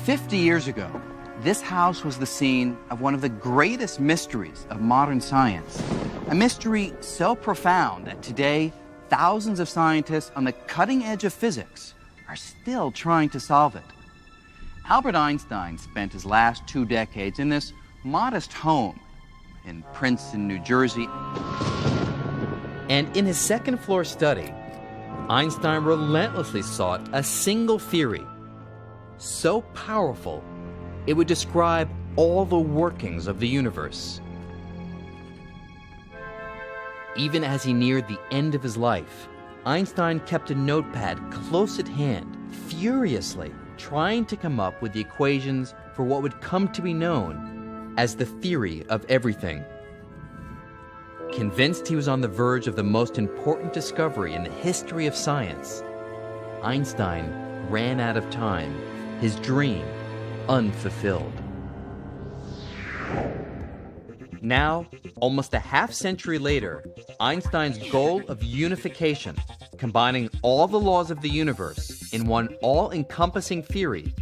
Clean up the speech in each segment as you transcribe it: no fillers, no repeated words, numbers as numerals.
50 years ago, this house was the scene of one of the greatest mysteries of modern science. A mystery so profound that today, thousands of scientists on the cutting edge of physics are still trying to solve it. Albert Einstein spent his last 2 decades in this modest home in Princeton, New Jersey. And in his second-floor study, Einstein relentlessly sought a single theory, so powerful it would describe all the workings of the universe. Even as he neared the end of his life, Einstein kept a notepad close at hand, furiously trying to come up with the equations for what would come to be known as the theory of everything. Convinced he was on the verge of the most important discovery in the history of science, Einstein ran out of time, his dream unfulfilled. Now, almost a half-century later, Einstein's goal of unification, combining all the laws of the universe in one all-encompassing theory,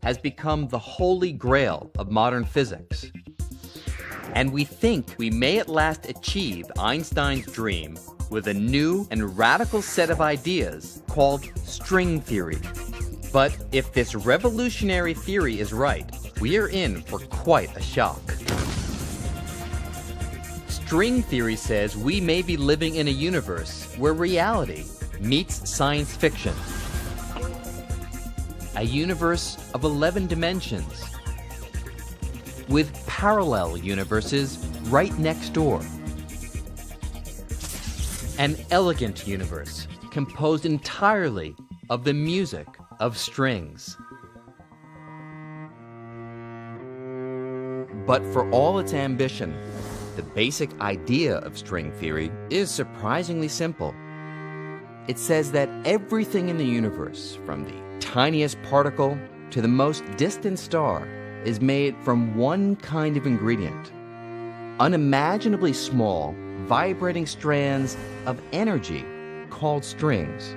has become the holy grail of modern physics. And we think we may at last achieve Einstein's dream with a new and radical set of ideas called string theory. But if this revolutionary theory is right, we are in for quite a shock. String theory says we may be living in a universe where reality meets science fiction. A universe of 11 dimensions, with parallel universes right next door. An elegant universe composed entirely of the music of strings. But for all its ambition, the basic idea of string theory is surprisingly simple. It says that everything in the universe, from the tiniest particle to the most distant star, is made from one kind of ingredient: unimaginably small, vibrating strands of energy called strings.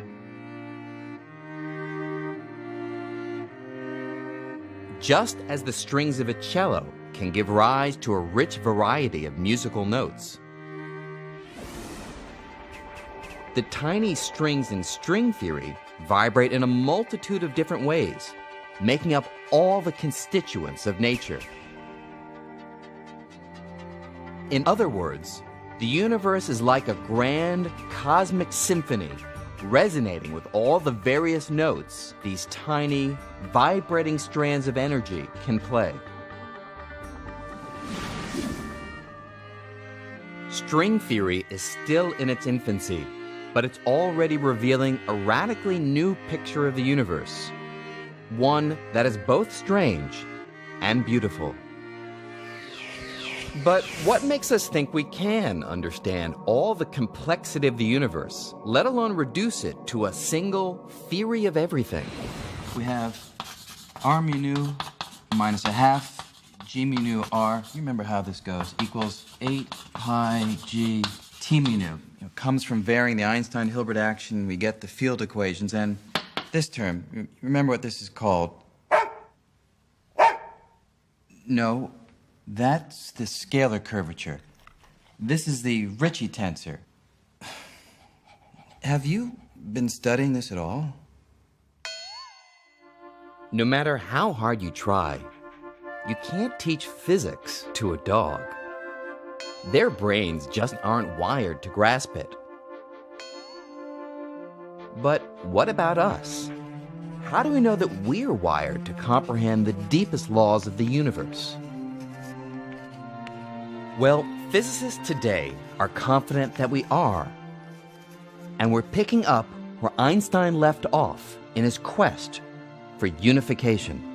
Just as the strings of a cello can give rise to a rich variety of musical notes, the tiny strings in string theory vibrate in a multitude of different ways, making up all the constituents of nature. In other words, the universe is like a grand cosmic symphony, resonating with all the various notes these tiny, vibrating strands of energy can play. String theory is still in its infancy, but it's already revealing a radically new picture of the universe, one that is both strange and beautiful. But what makes us think we can understand all the complexity of the universe, let alone reduce it to a single theory of everything? We have r mu nu minus a half g mu nu r, you remember how this goes, equals 8 pi g t mu nu. It comes from varying the Einstein-Hilbert action, we get the field equations, and this term, remember what this is called? No, that's the scalar curvature. This is the Ricci tensor. Have you been studying this at all? No matter how hard you try, you can't teach physics to a dog. Their brains just aren't wired to grasp it. But what about us? How do we know that we're wired to comprehend the deepest laws of the universe? Well, physicists today are confident that we are. And we're picking up where Einstein left off in his quest for unification.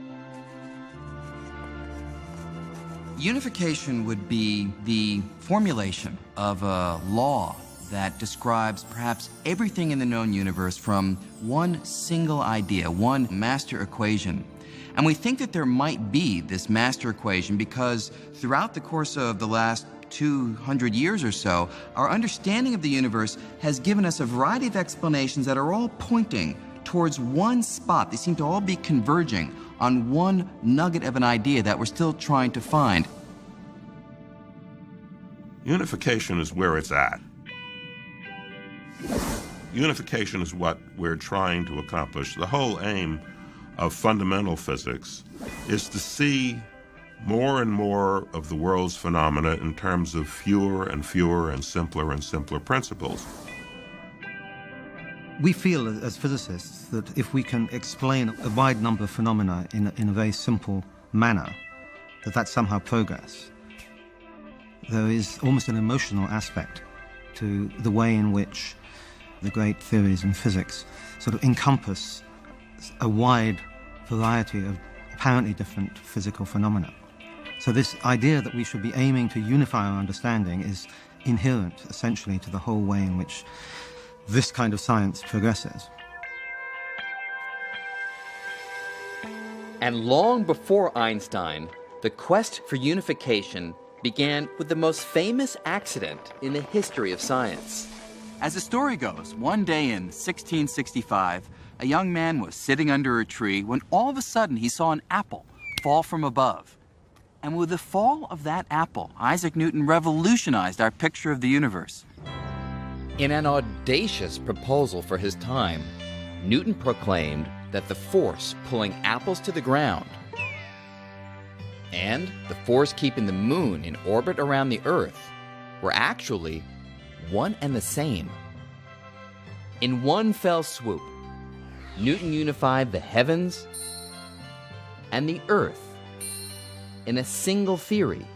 Unification would be the formulation of a law that describes perhaps everything in the known universe from one single idea, one master equation. And we think that there might be this master equation because throughout the course of the last 200 years or so, our understanding of the universe has given us a variety of explanations that are all pointing towards one spot. They seem to all be converging on one nugget of an idea that we're still trying to find. Unification is where it's at. Unification is what we're trying to accomplish. The whole aim of fundamental physics is to see more and more of the world's phenomena in terms of fewer and fewer and simpler principles. We feel as physicists that if we can explain a wide number of phenomena in a very simple manner, that's somehow progress. There is almost an emotional aspect to the way in which the great theories in physics sort of encompass a wide variety of apparently different physical phenomena. So this idea that we should be aiming to unify our understanding is inherent, essentially, to the whole way in which this kind of science progresses. And long before Einstein, the quest for unification began with the most famous accident in the history of science. As the story goes, one day in 1665, a young man was sitting under a tree when all of a sudden he saw an apple fall from above. And with the fall of that apple, Isaac Newton revolutionized our picture of the universe. In an audacious proposal for his time, Newton proclaimed that the force pulling apples to the ground and the force keeping the moon in orbit around the Earth were actually one and the same. In one fell swoop, Newton unified the heavens and the Earth in a single theory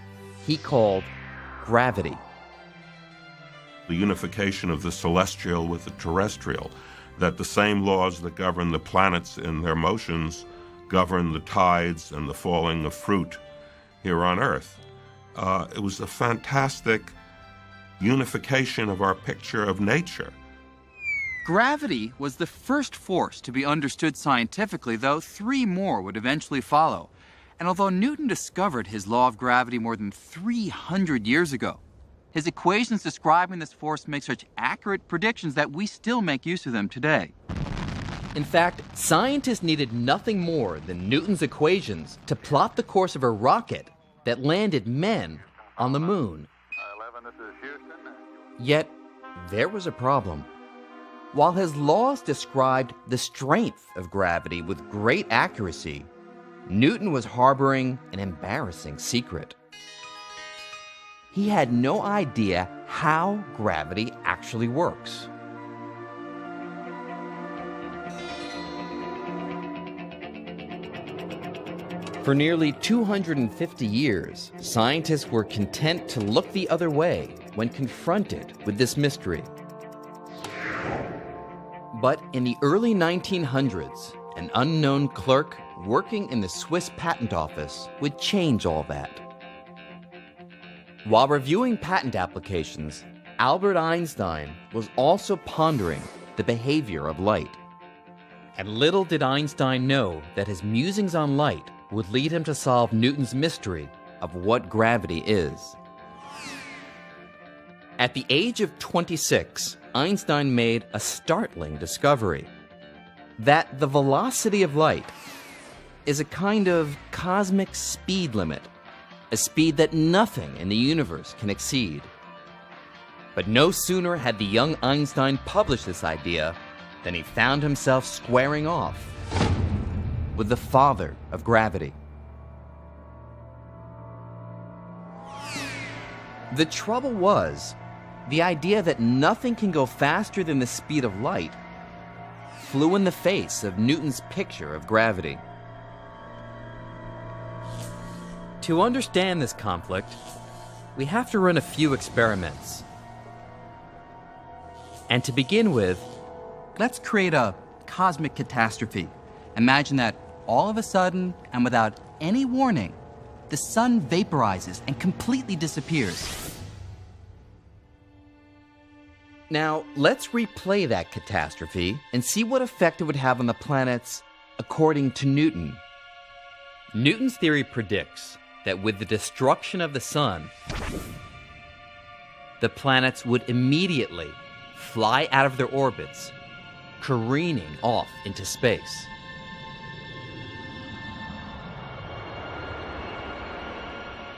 he called gravity. The unification of the celestial with the terrestrial, that the same laws that govern the planets in their motions govern the tides and the falling of fruit here on Earth. It was a fantastic unification of our picture of nature. Gravity was the first force to be understood scientifically, though 3 more would eventually follow. And although Newton discovered his law of gravity more than 300 years ago, his equations describing this force make such accurate predictions that we still make use of them today. In fact, scientists needed nothing more than Newton's equations to plot the course of a rocket that landed men on the moon. Yet, there was a problem. While his laws described the strength of gravity with great accuracy, Newton was harboring an embarrassing secret. He had no idea how gravity actually works. For nearly 250 years, scientists were content to look the other way when confronted with this mystery. But in the early 1900s, an unknown clerk working in the Swiss patent office would change all that. While reviewing patent applications, Albert Einstein was also pondering the behavior of light. And little did Einstein know that his musings on light would lead him to solve Newton's mystery of what gravity is. At the age of 26, Einstein made a startling discovery: that the velocity of light is a kind of cosmic speed limit, a speed that nothing in the universe can exceed. But no sooner had the young Einstein published this idea than he found himself squaring off with the father of gravity. The trouble was, the idea that nothing can go faster than the speed of light flew in the face of Newton's picture of gravity. To understand this conflict, we have to run a few experiments. And to begin with, Let's create a cosmic catastrophe. Imagine that all of a sudden, and without any warning, the sun vaporizes and completely disappears. now let's replay that catastrophe and see what effect it would have on the planets according to Newton. Newton's theory predicts that with the destruction of the sun, the planets would immediately fly out of their orbits, careening off into space.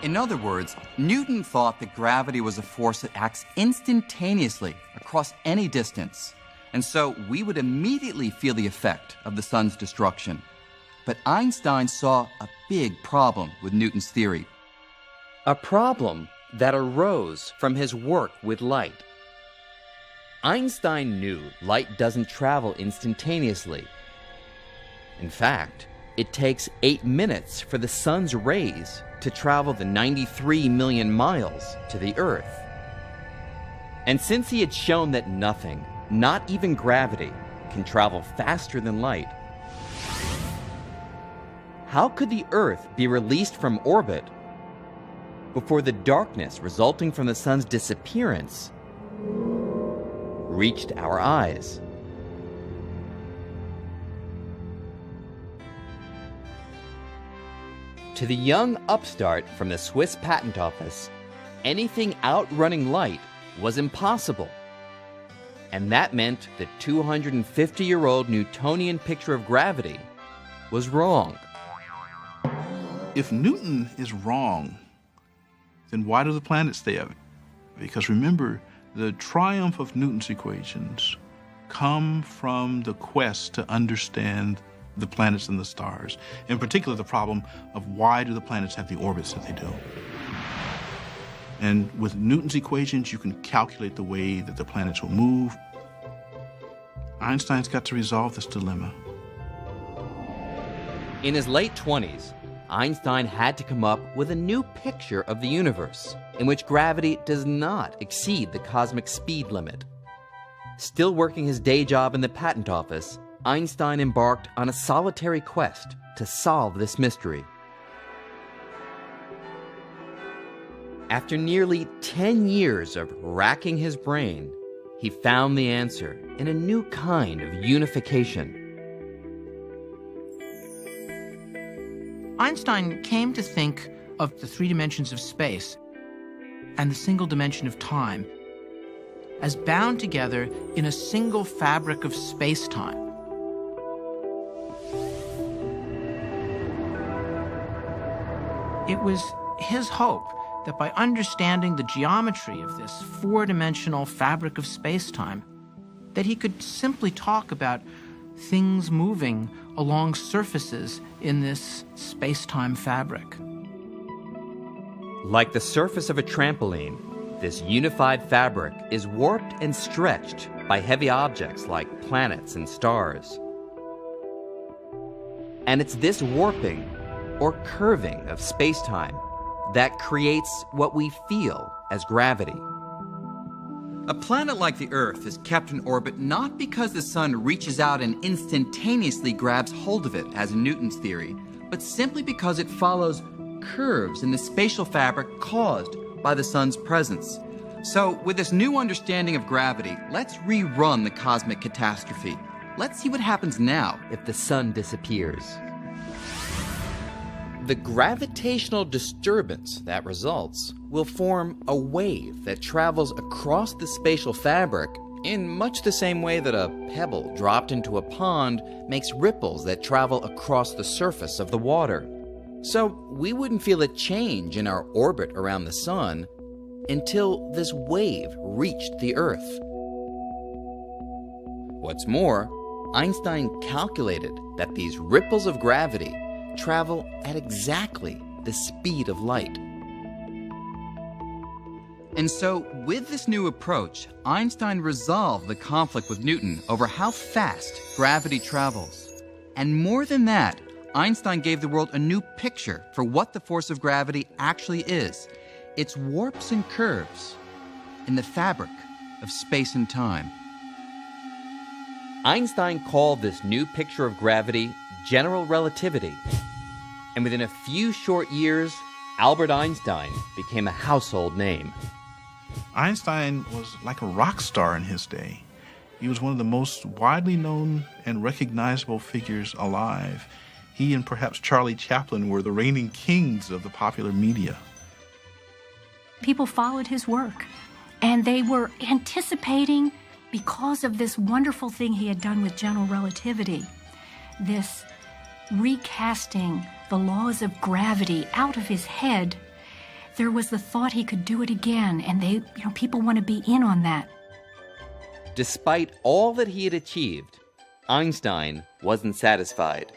In other words, Newton thought that gravity was a force that acts instantaneously across any distance, and so we would immediately feel the effect of the sun's destruction. But Einstein saw a big problem with Newton's theory. A problem that arose from his work with light. Einstein knew light doesn't travel instantaneously. In fact, it takes 8 minutes for the sun's rays to travel the 93 million miles to the Earth. And since he had shown that nothing, not even gravity, can travel faster than light, how could the Earth be released from orbit before the darkness resulting from the sun's disappearance reached our eyes? To the young upstart from the Swiss patent office, anything outrunning light was impossible. And that meant the 250-year-old Newtonian picture of gravity was wrong. If Newton is wrong, then why do the planets stay up? Because remember, the triumph of Newton's equations come from the quest to understand the planets and the stars, in particular the problem of why do the planets have the orbits that they do. And with Newton's equations, you can calculate the way that the planets will move. Einstein's got to resolve this dilemma. In his late 20s, Einstein had to come up with a new picture of the universe in which gravity does not exceed the cosmic speed limit. Still working his day job in the patent office, Einstein embarked on a solitary quest to solve this mystery. After nearly 10 years of racking his brain, he found the answer in a new kind of unification. Einstein came to think of the 3 dimensions of space and the single dimension of time as bound together in a single fabric of space-time. It was his hope that by understanding the geometry of this 4-dimensional fabric of space-time, that he could simply talk about things moving along surfaces in this space-time fabric. Like the surface of a trampoline, this unified fabric is warped and stretched by heavy objects like planets and stars. And it's this warping or curving of space-time that creates what we feel as gravity. A planet like the Earth is kept in orbit not because the sun reaches out and instantaneously grabs hold of it, as in Newton's theory, but simply because it follows curves in the spatial fabric caused by the sun's presence. So, with this new understanding of gravity, let's rerun the cosmic catastrophe. Let's see what happens now If the sun disappears. The gravitational disturbance that results will form a wave that travels across the spatial fabric in much the same way that a pebble dropped into a pond makes ripples that travel across the surface of the water. So we wouldn't feel a change in our orbit around the sun until this wave reached the Earth. What's more, Einstein calculated that these ripples of gravity travel at exactly the speed of light. And so, with this new approach, Einstein resolved the conflict with Newton over how fast gravity travels. And more than that, Einstein gave the world a new picture for what the force of gravity actually is. It's warps and curves in the fabric of space and time. Einstein called this new picture of gravity general relativity. And within a few short years, Albert Einstein became a household name. Einstein was like a rock star in his day. He was one of the most widely known and recognizable figures alive. He and perhaps Charlie Chaplin were the reigning kings of the popular media. People followed his work, and they were anticipating, because of this wonderful thing he had done with general relativity, this recasting the laws of gravity out of his head there was the thought he could do it again, and people want to be in on that. Despite all that he had achieved, Einstein wasn't satisfied.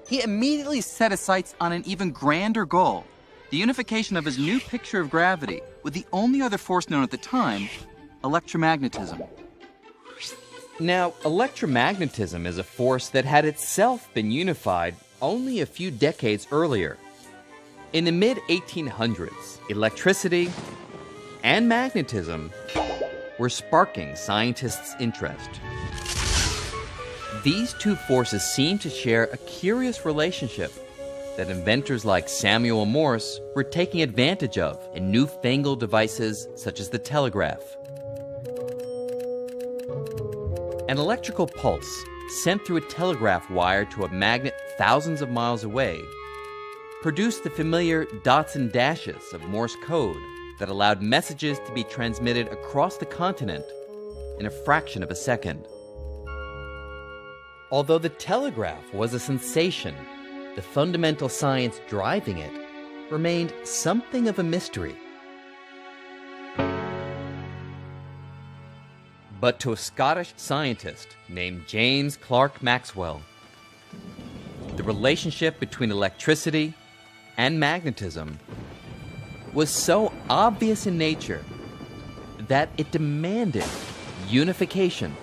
He immediately set his sights on an even grander goal, the unification of his new picture of gravity with the only other force known at the time, electromagnetism. Now, electromagnetism is a force that had itself been unified only a few decades earlier. In the mid-1800s, electricity and magnetism were sparking scientists' interest. These two forces seemed to share a curious relationship that inventors like Samuel Morse were taking advantage of in newfangled devices such as the telegraph. An electrical pulse sent through a telegraph wire to a magnet thousands of miles away produced the familiar dots and dashes of Morse code that allowed messages to be transmitted across the continent in a fraction of a second. Although the telegraph was a sensation, the fundamental science driving it remained something of a mystery. But to a Scottish scientist named James Clerk Maxwell, the relationship between electricity and magnetism was so obvious in nature that it demanded unification.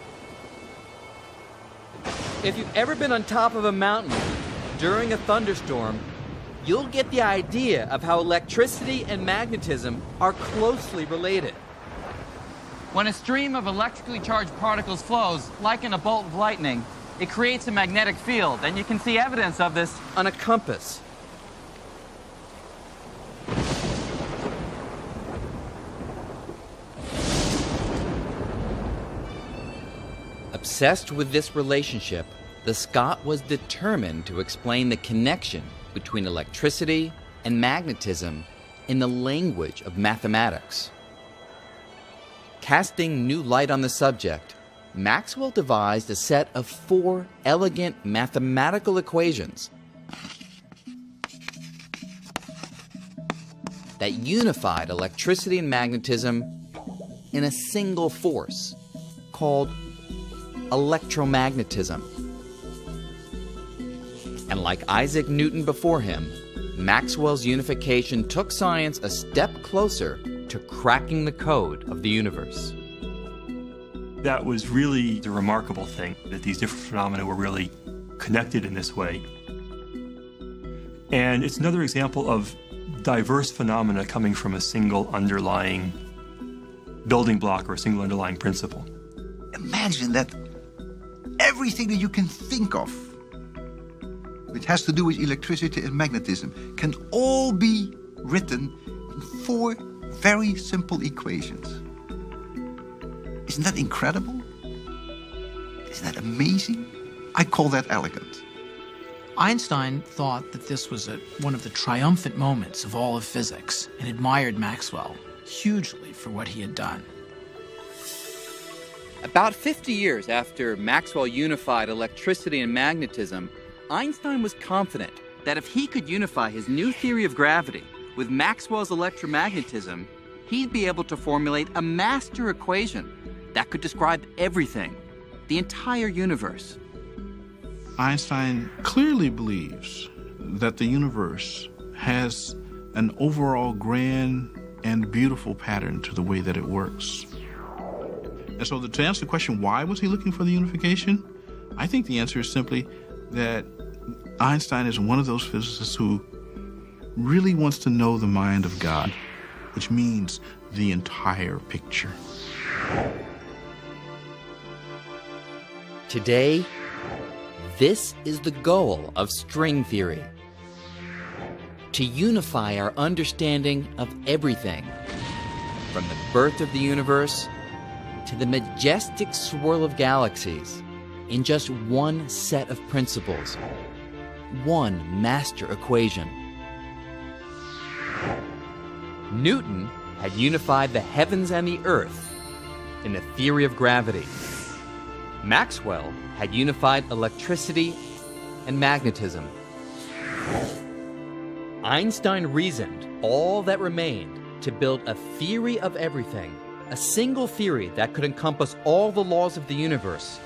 If you've ever been on top of a mountain during a thunderstorm, you'll get the idea of how electricity and magnetism are closely related. When a stream of electrically charged particles flows, like in a bolt of lightning, it creates a magnetic field, and you can see evidence of this On a compass. Obsessed with this relationship, the Scot was determined to explain the connection between electricity and magnetism in the language of mathematics. Casting new light on the subject, Maxwell devised a set of 4 elegant mathematical equations that unified electricity and magnetism in a single force called electromagnetism. And like Isaac Newton before him, Maxwell's unification took science a step closer to cracking the code of the universe. That was really the remarkable thing, that these different phenomena were really connected in this way. And it's another example of diverse phenomena coming from a single underlying building block or a single underlying principle. Imagine that everything that you can think of which has to do with electricity and magnetism can all be written in 4 very simple equations. Isn't that incredible? Isn't that amazing? I call that elegant. Einstein thought that this was one of the triumphant moments of all of physics and admired Maxwell hugely for what he had done. About 50 years after Maxwell unified electricity and magnetism, Einstein was confident that if he could unify his new theory of gravity with Maxwell's electromagnetism, he'd be able to formulate a master equation that could describe everything, the entire universe. Einstein clearly believes that the universe has an overall grand and beautiful pattern to the way that it works. And so to answer the question, why was he looking for the unification? I think the answer is simply that Einstein is one of those physicists who really wants to know the mind of God, which means the entire picture. Today, this is the goal of string theory: to unify our understanding of everything, from the birth of the universe to the majestic swirl of galaxies, in just one set of principles, one master equation. Newton had unified the heavens and the earth in the theory of gravity. Maxwell had unified electricity and magnetism. Einstein reasoned all that remained to build a theory of everything, a single theory that could encompass all the laws of the universe,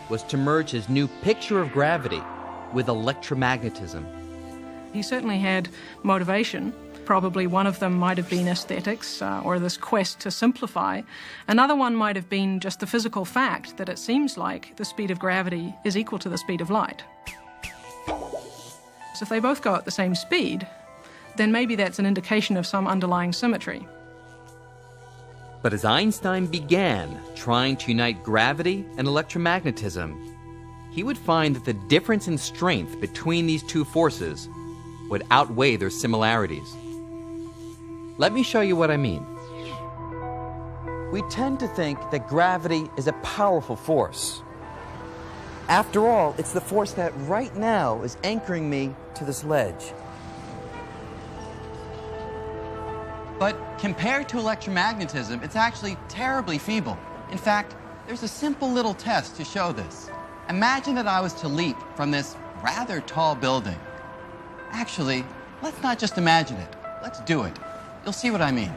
was to merge his new picture of gravity with electromagnetism. He certainly had motivation. Probably one of them might have been aesthetics or this quest to simplify. Another one might have been just the physical fact that it seems like the speed of gravity is equal to the speed of light. So if they both go at the same speed, then maybe that's an indication of some underlying symmetry. But as Einstein began trying to unite gravity and electromagnetism, he would find that the difference in strength between these two forces would outweigh their similarities. Let me show you what I mean. We tend to think that gravity is a powerful force. After all, it's the force that right now is anchoring me to this ledge. But compared to electromagnetism, it's actually terribly feeble. In fact, there's a simple little test to show this. Imagine that I was to leap from this rather tall building. Actually, let's not just imagine it. Let's do it. You'll see what I mean.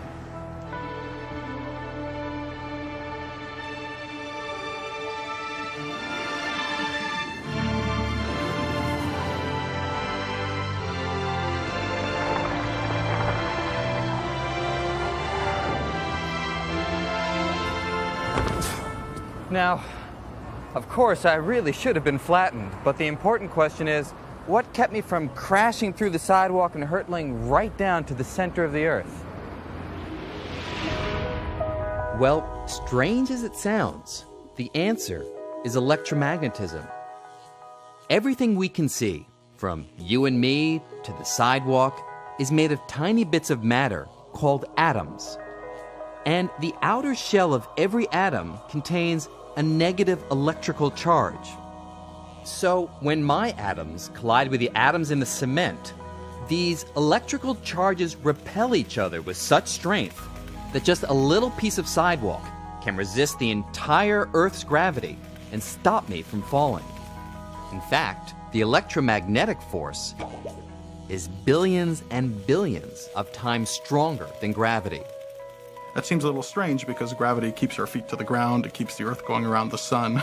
Now, of course, I really should have been flattened, but the important question is, what kept me from crashing through the sidewalk and hurtling right down to the center of the earth? Well, strange as it sounds, the answer is electromagnetism. Everything we can see, from you and me to the sidewalk, is made of tiny bits of matter called atoms. And the outer shell of every atom contains a negative electrical charge. So when my atoms collide with the atoms in the cement, these electrical charges repel each other with such strength that just a little piece of sidewalk can resist the entire Earth's gravity and stop me from falling. In fact, the electromagnetic force is billions and billions of times stronger than gravity. That seems a little strange because gravity keeps our feet to the ground, it keeps the Earth going around the sun.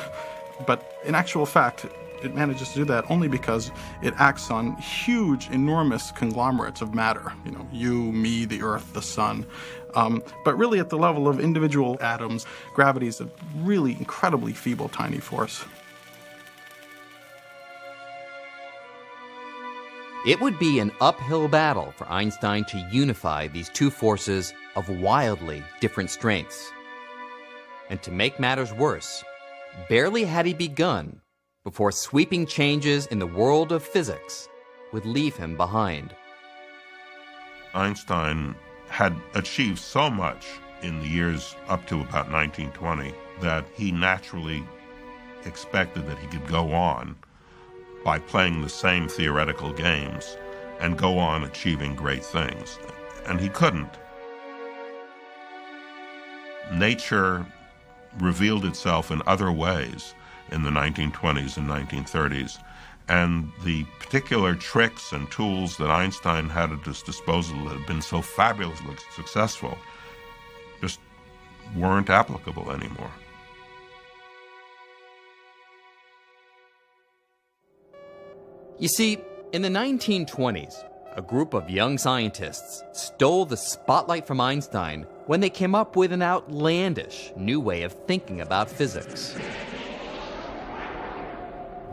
But in actual fact, it manages to do that only because it acts on huge, enormous conglomerates of matter. You know, you, me, the Earth, the sun. But really at the level of individual atoms, gravity is a really incredibly feeble, tiny force. It would be an uphill battle for Einstein to unify these two forces of wildly different strengths. And to make matters worse, barely had he begun before sweeping changes in the world of physics would leave him behind. Einstein had achieved so much in the years up to about 1920 that he naturally expected that he could go on by playing the same theoretical games and go on achieving great things. And he couldn't. Nature revealed itself in other ways in the 1920s and 1930s, and the particular tricks and tools that Einstein had at his disposal that had been so fabulously successful just weren't applicable anymore. You see, in the 1920s, a group of young scientists stole the spotlight from Einstein when they came up with an outlandish new way of thinking about physics.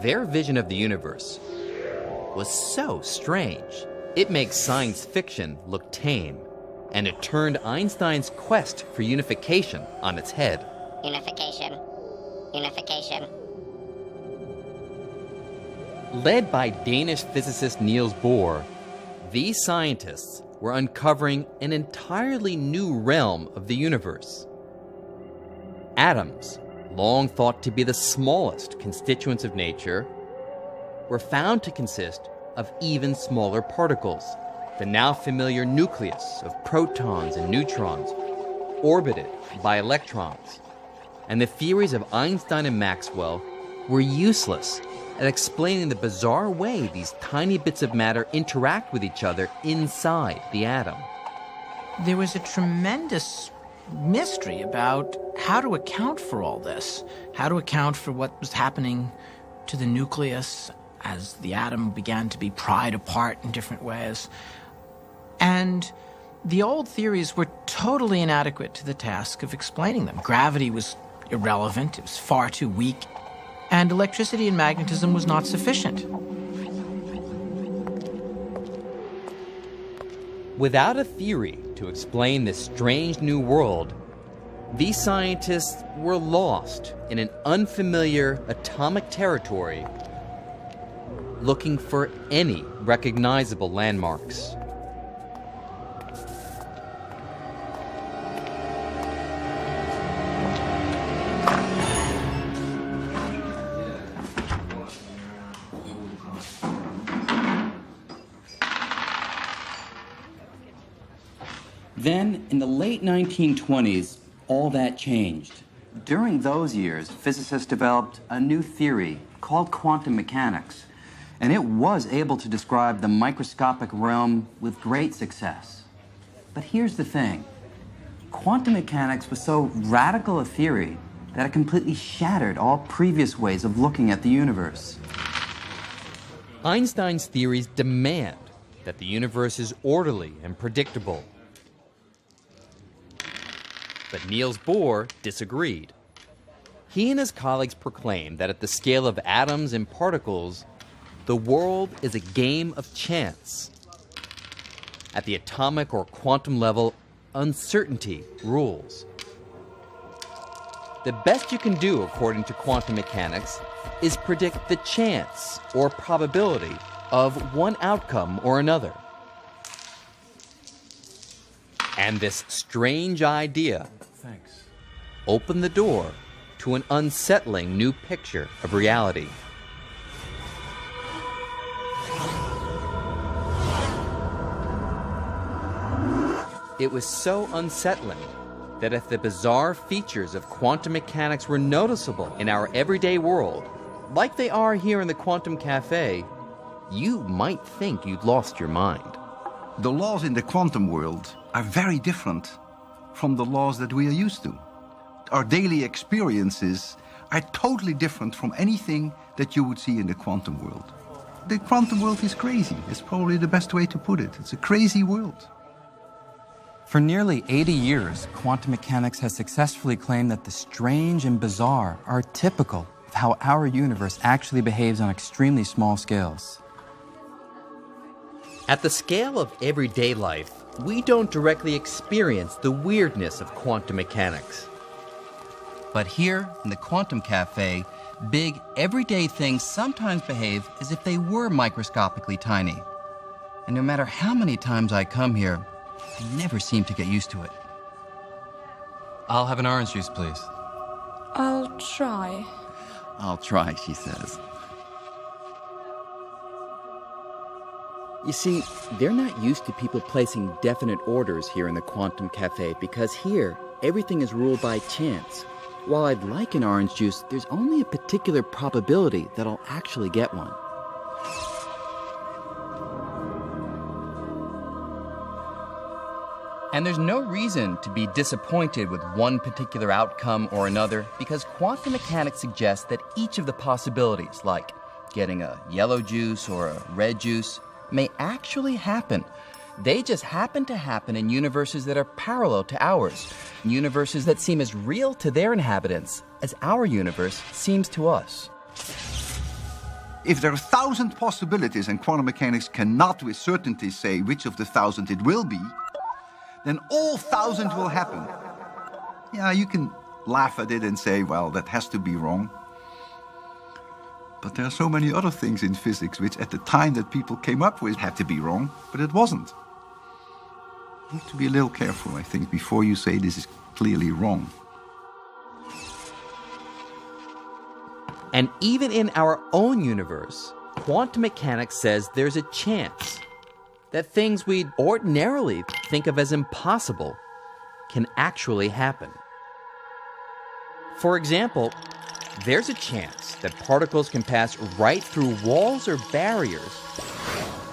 Their vision of the universe was so strange, it makes science fiction look tame, and it turned Einstein's quest for unification on its head. Unification. Unification. Led by Danish physicist Niels Bohr, these scientists were uncovering an entirely new realm of the universe. Atoms, long thought to be the smallest constituents of nature, were found to consist of even smaller particles, the now familiar nucleus of protons and neutrons, orbited by electrons. And the theories of Einstein and Maxwell were useless at explaining the bizarre way these tiny bits of matter interact with each other inside the atom. there was a tremendous mystery about how to account for all this, how to account for what was happening to the nucleus as the atom began to be pried apart in different ways. And the old theories were totally inadequate to the task of explaining them. Gravity was irrelevant, it was far too weak, and electricity and magnetism was not sufficient. Without a theory to explain this strange new world, these scientists were lost in an unfamiliar atomic territory, looking for any recognizable landmarks. Then, in the late 1920s, all that changed. During those years, physicists developed a new theory called quantum mechanics, and it was able to describe the microscopic realm with great success. But here's the thing. Quantum mechanics was so radical a theory that it completely shattered all previous ways of looking at the universe. Einstein's theories demand that the universe is orderly and predictable. But Niels Bohr disagreed. He and his colleagues proclaimed that at the scale of atoms and particles, the world is a game of chance. At the atomic or quantum level, uncertainty rules. The best you can do, according to quantum mechanics, is predict the chance or probability of one outcome or another. And this strange idea opened the door to an unsettling new picture of reality. It was so unsettling that if the bizarre features of quantum mechanics were noticeable in our everyday world, like they are here in the Quantum Cafe, you might think you'd lost your mind. The laws in the quantum world are very different from the laws that we are used to. Our daily experiences are totally different from anything that you would see in the quantum world. The quantum world is crazy. It's probably the best way to put it. It's a crazy world. For nearly 80 years, quantum mechanics has successfully claimed that the strange and bizarre are typical of how our universe actually behaves on extremely small scales. At the scale of everyday life, we don't directly experience the weirdness of quantum mechanics. But here, in the Quantum Cafe, big, everyday things sometimes behave as if they were microscopically tiny. And no matter how many times I come here, I never seem to get used to it. I'll have an orange juice, please. I'll try. I'll try, she says. You see, they're not used to people placing definite orders here in the Quantum Cafe because here, everything is ruled by chance. While I'd like an orange juice, there's only a particular probability that I'll actually get one. And there's no reason to be disappointed with one particular outcome or another because quantum mechanics suggests that each of the possibilities, like getting a yellow juice or a red juice, may actually happen. They just happen to happen in universes that are parallel to ours, universes that seem as real to their inhabitants as our universe seems to us. If there are 1,000 possibilities and quantum mechanics cannot with certainty say which of the 1,000 it will be, then all 1,000 will happen. Yeah, you can laugh at it and say, well, that has to be wrong. But there are so many other things in physics which at the time that people came up with had to be wrong, but it wasn't. You have to be a little careful, I think, before you say this is clearly wrong. And even in our own universe, quantum mechanics says there's a chance that things we'd ordinarily think of as impossible can actually happen. For example, there's a chance that particles can pass right through walls or barriers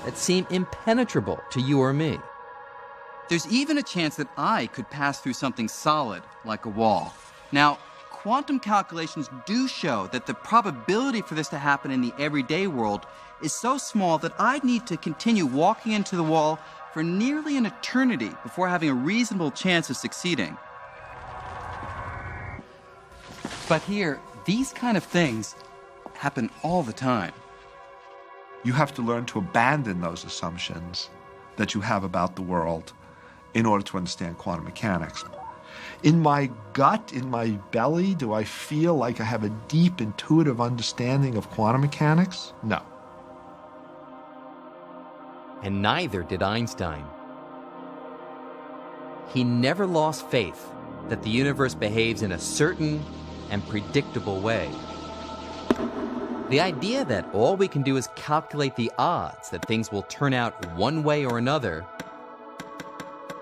that seem impenetrable to you or me. There's even a chance that I could pass through something solid, like a wall. Now, quantum calculations do show that the probability for this to happen in the everyday world is so small that I'd need to continue walking into the wall for nearly an eternity before having a reasonable chance of succeeding. But here, these kind of things happen all the time. You have to learn to abandon those assumptions that you have about the world in order to understand quantum mechanics. In my gut, in my belly, do I feel like I have a deep intuitive understanding of quantum mechanics? No. And neither did Einstein. He never lost faith that the universe behaves in a certain and predictable way. The idea that all we can do is calculate the odds that things will turn out one way or another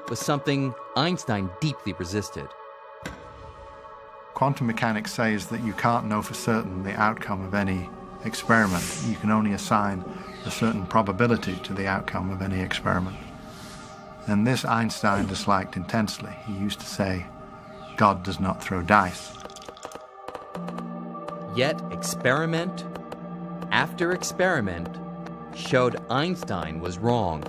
was something Einstein deeply resisted. Quantum mechanics says that you can't know for certain the outcome of any experiment. You can only assign a certain probability to the outcome of any experiment. And this Einstein disliked intensely. He used to say, God does not throw dice. Yet experiment after experiment showed Einstein was wrong,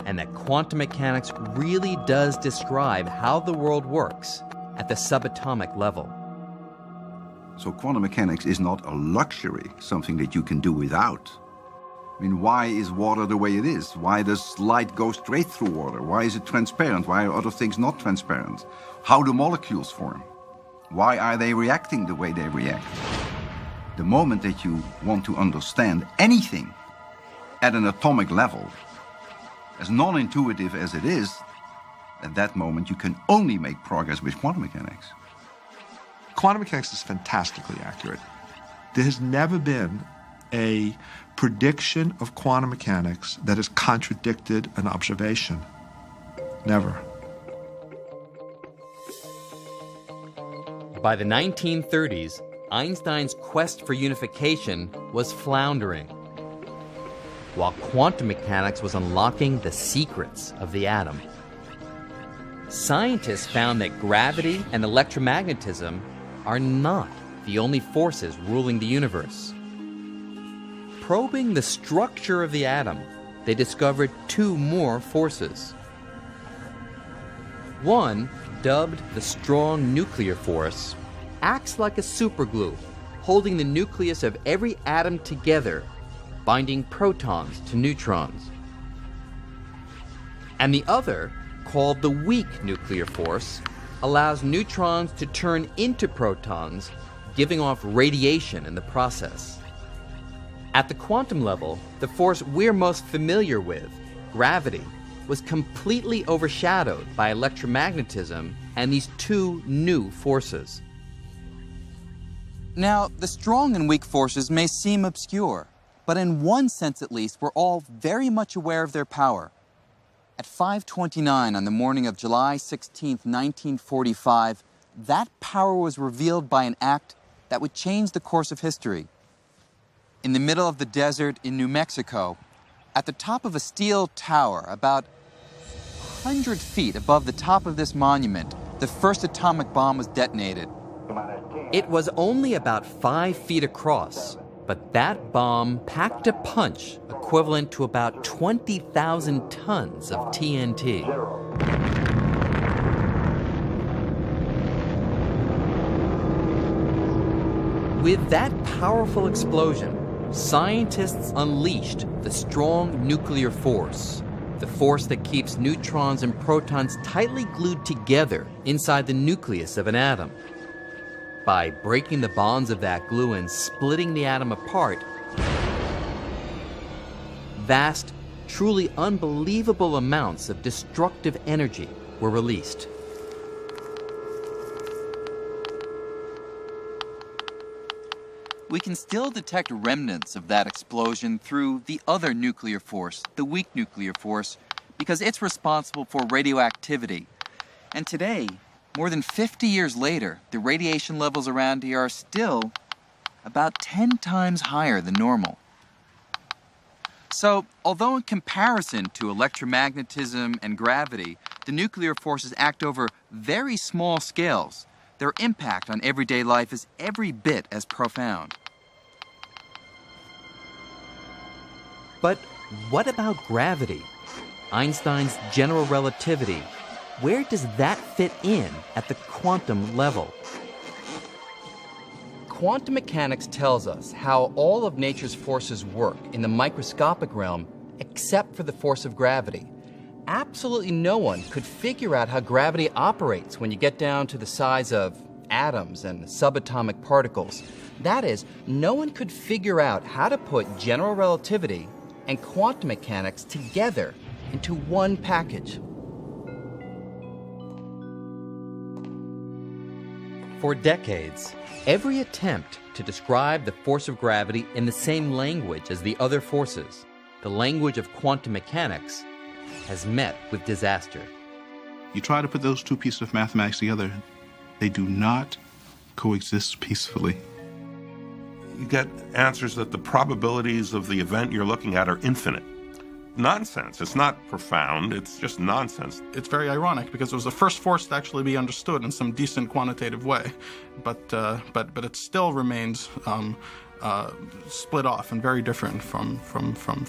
and that quantum mechanics really does describe how the world works at the subatomic level. So quantum mechanics is not a luxury, something that you can do without. I mean, why is water the way it is? Why does light go straight through water? Why is it transparent? Why are other things not transparent? How do molecules form? Why are they reacting the way they react? The moment that you want to understand anything at an atomic level, as non-intuitive as it is, at that moment you can only make progress with quantum mechanics. Quantum mechanics is fantastically accurate. There has never been a prediction of quantum mechanics that has contradicted an observation. Never. By the 1930s, Einstein's quest for unification was floundering, while quantum mechanics was unlocking the secrets of the atom. Scientists found that gravity and electromagnetism are not the only forces ruling the universe. Probing the structure of the atom, they discovered two more forces. One, dubbed the strong nuclear force, acts like a superglue, holding the nucleus of every atom together, binding protons to neutrons. And the other, called the weak nuclear force, allows neutrons to turn into protons, giving off radiation in the process. At the quantum level, the force we're most familiar with, gravity, was completely overshadowed by electromagnetism and these two new forces. Now, the strong and weak forces may seem obscure, but in one sense at least, we're all very much aware of their power. At 5:29 on the morning of July 16, 1945, that power was revealed by an act that would change the course of history. In the middle of the desert in New Mexico, at the top of a steel tower, about 100 feet above the top of this monument, the first atomic bomb was detonated. It was only about 5 feet across, but that bomb packed a punch equivalent to about 20,000 tons of TNT. With that powerful explosion, scientists unleashed the strong nuclear force, the force that keeps neutrons and protons tightly glued together inside the nucleus of an atom. By breaking the bonds of that glue and splitting the atom apart, vast, truly unbelievable amounts of destructive energy were released. We can still detect remnants of that explosion through the other nuclear force, the weak nuclear force, because it's responsible for radioactivity. And today, more than 50 years later, the radiation levels around here are still about 10 times higher than normal. So, although in comparison to electromagnetism and gravity, the nuclear forces act over very small scales, their impact on everyday life is every bit as profound. But what about gravity? Einstein's general relativity. Where does that fit in at the quantum level? Quantum mechanics tells us how all of nature's forces work in the microscopic realm, except for the force of gravity. Absolutely no one could figure out how gravity operates when you get down to the size of atoms and subatomic particles. That is, no one could figure out how to put general relativity and quantum mechanics together into one package. For decades, every attempt to describe the force of gravity in the same language as the other forces, the language of quantum mechanics, has met with disaster. You try to put those two pieces of mathematics together, they do not coexist peacefully. You get answers that the probabilities of the event you're looking at are infinite. Nonsense. It's not profound, it's just nonsense. It's very ironic because it was the first force to actually be understood in some decent quantitative way, but it still remains split off and very different from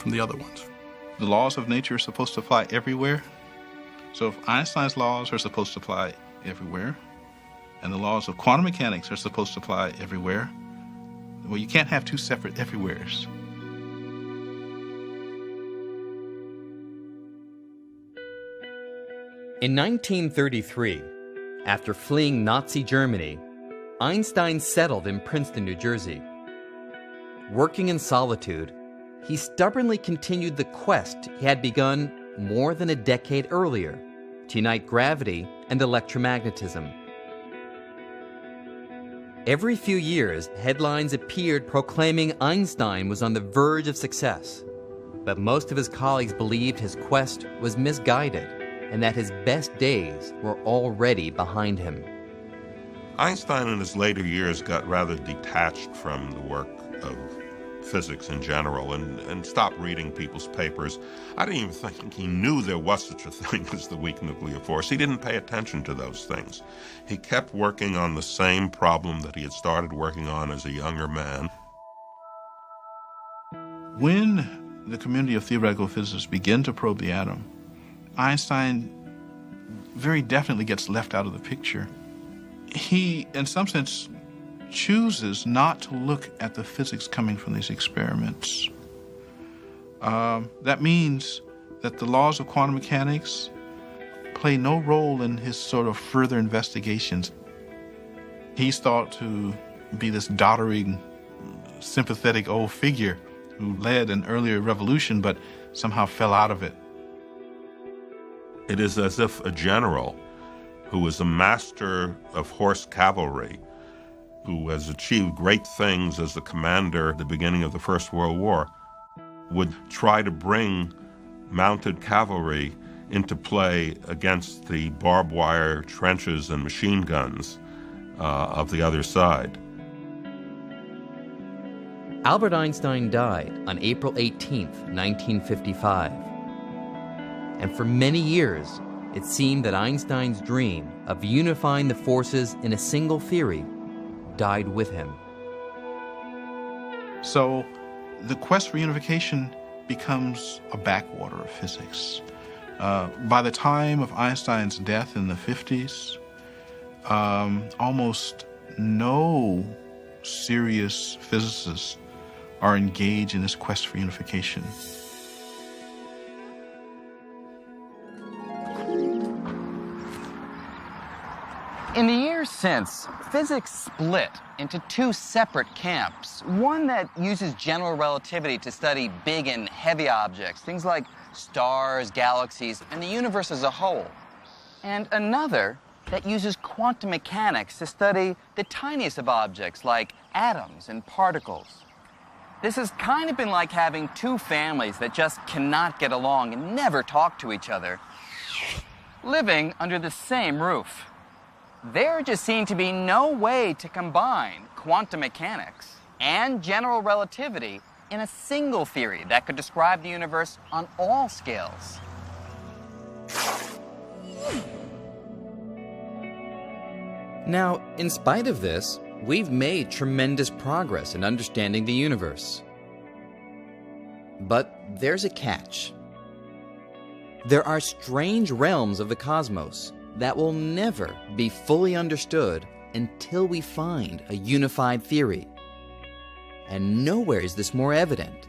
the other ones. The laws of nature are supposed to apply everywhere. So if Einstein's laws are supposed to apply everywhere, and the laws of quantum mechanics are supposed to apply everywhere, well, you can't have two separate everywheres. In 1933, after fleeing Nazi Germany, Einstein settled in Princeton, New Jersey. Working in solitude, he stubbornly continued the quest he had begun more than a decade earlier to unite gravity and electromagnetism. Every few years, headlines appeared proclaiming Einstein was on the verge of success, but most of his colleagues believed his quest was misguided and that his best days were already behind him. Einstein in his later years got rather detached from the work of physics in general and stopped reading people's papers. I didn't even think he knew there was such a thing as the weak nuclear force. He didn't pay attention to those things. He kept working on the same problem that he had started working on as a younger man. When the community of theoretical physicists begin to probe the atom, Einstein very definitely gets left out of the picture. He, in some sense, chooses not to look at the physics coming from these experiments. That means that the laws of quantum mechanics play no role in his sort of further investigations. He's thought to be this doddering, sympathetic old figure who led an earlier revolution but somehow fell out of it. It is as if a general who was a master of horse cavalry, who has achieved great things as the commander at the beginning of the First World War, would try to bring mounted cavalry into play against the barbed wire trenches and machine guns of the other side. Albert Einstein died on April 18, 1955. And for many years, it seemed that Einstein's dream of unifying the forces in a single theory died with him. So the quest for unification becomes a backwater of physics. By the time of Einstein's death in the 50s, almost no serious physicists are engaged in this quest for unification. In the years since, physics split into two separate camps. One that uses general relativity to study big and heavy objects, things like stars, galaxies, and the universe as a whole. And another that uses quantum mechanics to study the tiniest of objects like atoms and particles. This has kind of been like having two families that just cannot get along and never talk to each other, living under the same roof. There just seemed to be no way to combine quantum mechanics and general relativity in a single theory that could describe the universe on all scales. Now, in spite of this, we've made tremendous progress in understanding the universe. But there's a catch. There are strange realms of the cosmos that will never be fully understood until we find a unified theory. And nowhere is this more evident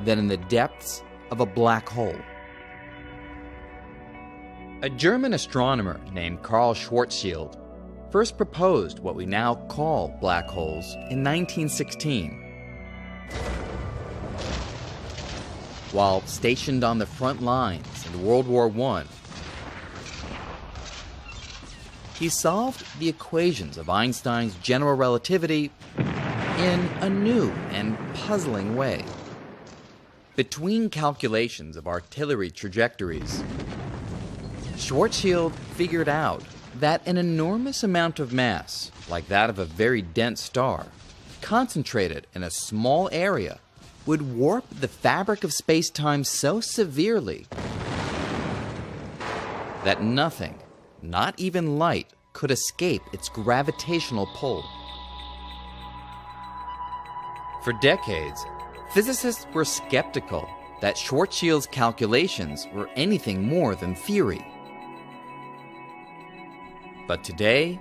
than in the depths of a black hole. A German astronomer named Karl Schwarzschild first proposed what we now call black holes in 1916. While stationed on the front lines in World War I, he solved the equations of Einstein's general relativity in a new and puzzling way. Between calculations of artillery trajectories, Schwarzschild figured out that an enormous amount of mass, like that of a very dense star, concentrated in a small area, would warp the fabric of space-time so severely that nothing, not even light, could escape its gravitational pull. For decades, physicists were skeptical that Schwarzschild's calculations were anything more than theory. But today,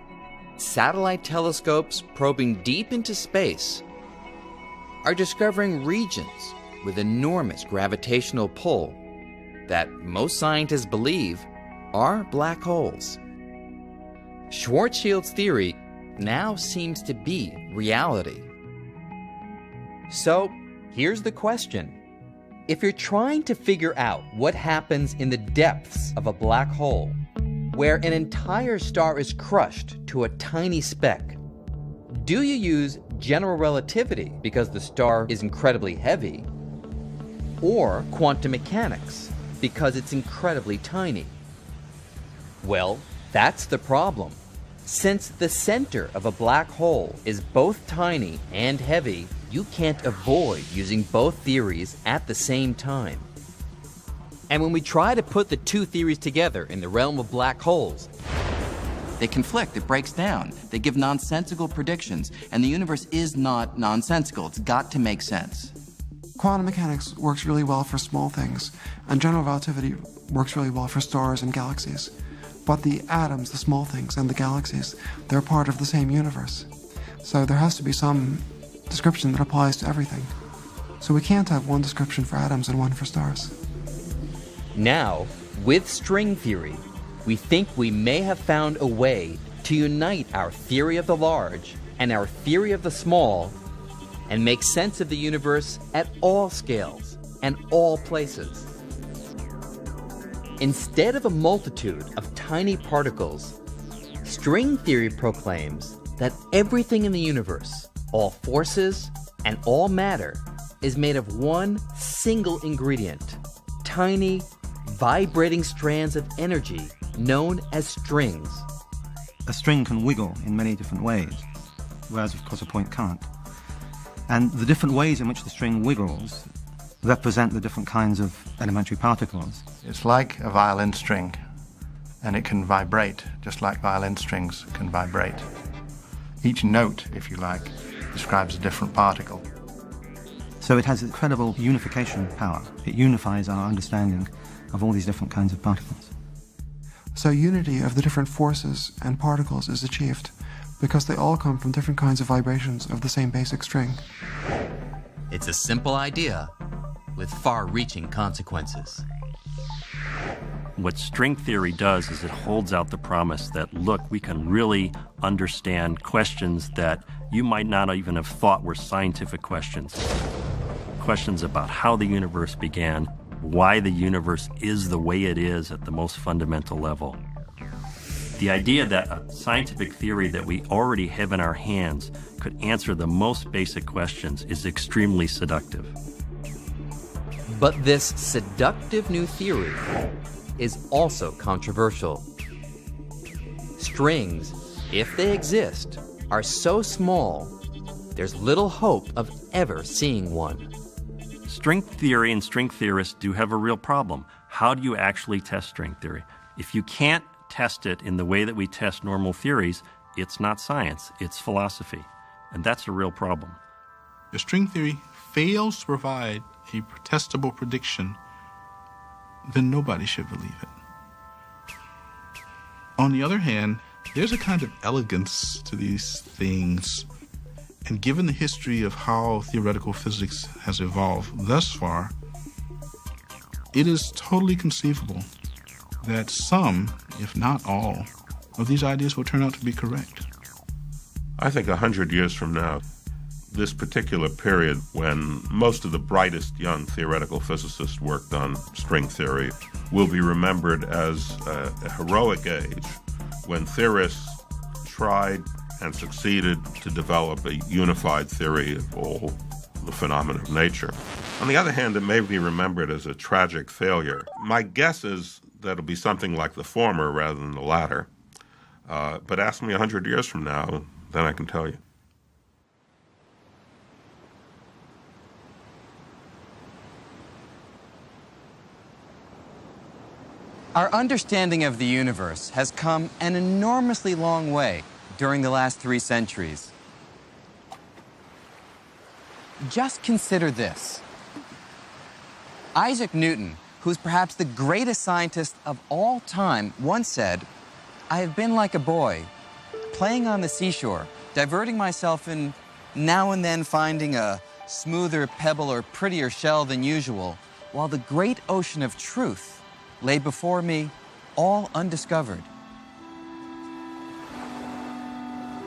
satellite telescopes probing deep into space are discovering regions with enormous gravitational pull that most scientists believe are black holes. Schwarzschild's theory now seems to be reality. So, here's the question. If you're trying to figure out what happens in the depths of a black hole, where an entire star is crushed to a tiny speck, do you use general relativity because the star is incredibly heavy, or quantum mechanics because it's incredibly tiny? Well, that's the problem. Since the center of a black hole is both tiny and heavy, you can't avoid using both theories at the same time. And when we try to put the two theories together in the realm of black holes, they conflict, it breaks down, they give nonsensical predictions, and the universe is not nonsensical, it's got to make sense. Quantum mechanics works really well for small things, and general relativity works really well for stars and galaxies. But the atoms, the small things, and the galaxies, they're part of the same universe. So there has to be some description that applies to everything. So we can't have one description for atoms and one for stars. Now, with string theory, we think we may have found a way to unite our theory of the large and our theory of the small and make sense of the universe at all scales and all places. Instead of a multitude of tiny particles, string theory proclaims that everything in the universe, all forces and all matter, is made of one single ingredient, tiny, vibrating strands of energy known as strings. A string can wiggle in many different ways, whereas of course a point can't. And the different ways in which the string wiggles represent the different kinds of elementary particles. It's like a violin string, and it can vibrate just like violin strings can vibrate. Each note, if you like, describes a different particle. So it has incredible unification power. It unifies our understanding of all these different kinds of particles. So unity of the different forces and particles is achieved because they all come from different kinds of vibrations of the same basic string. It's a simple idea with far-reaching consequences. What string theory does is it holds out the promise that, look, we can really understand questions that you might not even have thought were scientific questions. Questions about how the universe began, why the universe is the way it is at the most fundamental level. The idea that a scientific theory that we already have in our hands could answer the most basic questions is extremely seductive. But this seductive new theory is also controversial. Strings, if they exist, are so small, there's little hope of ever seeing one. String theory and string theorists do have a real problem. How do you actually test string theory? If you can't test it in the way that we test normal theories, it's not science, it's philosophy. And that's a real problem. If string theory fails to provide a testable prediction, then nobody should believe it. On the other hand, there's a kind of elegance to these things. And given the history of how theoretical physics has evolved thus far, it is totally conceivable that some, if not all, of these ideas will turn out to be correct. I think 100 years from now, this particular period when most of the brightest young theoretical physicists worked on string theory will be remembered as a heroic age when theorists tried and succeeded to develop a unified theory of all the phenomena of nature. On the other hand, it may be remembered as a tragic failure. My guess is that it'll be something like the former rather than the latter. But ask me 100 years from now, then I can tell you. Our understanding of the universe has come an enormously long way during the last 3 centuries. Just consider this. Isaac Newton, who's perhaps the greatest scientist of all time, once said, "I have been like a boy, playing on the seashore, diverting myself and now and then finding a smoother pebble or prettier shell than usual, while the great ocean of truth lay before me, all undiscovered."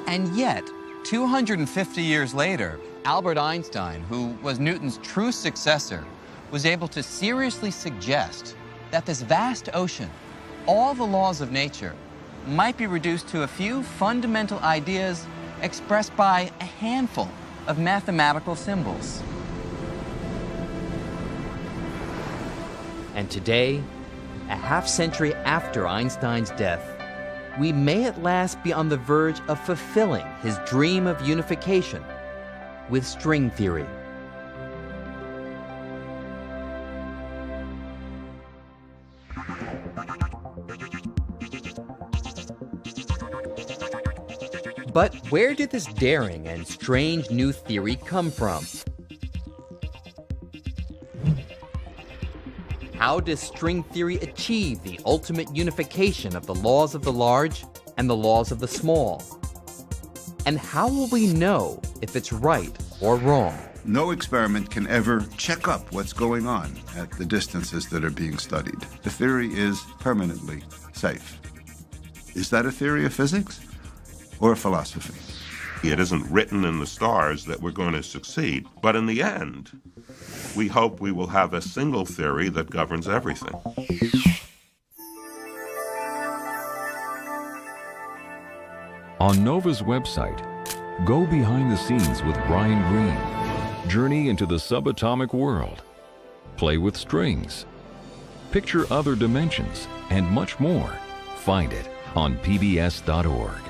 And yet, 250 years later, Albert Einstein, who was Newton's true successor, was able to seriously suggest that this vast ocean, all the laws of nature, might be reduced to a few fundamental ideas expressed by a handful of mathematical symbols. And today, a half-century after Einstein's death, we may at last be on the verge of fulfilling his dream of unification with string theory. But where did this daring and strange new theory come from? How does string theory achieve the ultimate unification of the laws of the large and the laws of the small? And how will we know if it's right or wrong? No experiment can ever check up what's going on at the distances that are being studied. The theory is permanently safe. Is that a theory of physics or a philosophy? It isn't written in the stars that we're going to succeed, but in the end, we hope we will have a single theory that governs everything. On NOVA's website, go behind the scenes with Brian Greene. Journey into the subatomic world. Play with strings. Picture other dimensions and much more. Find it on pbs.org.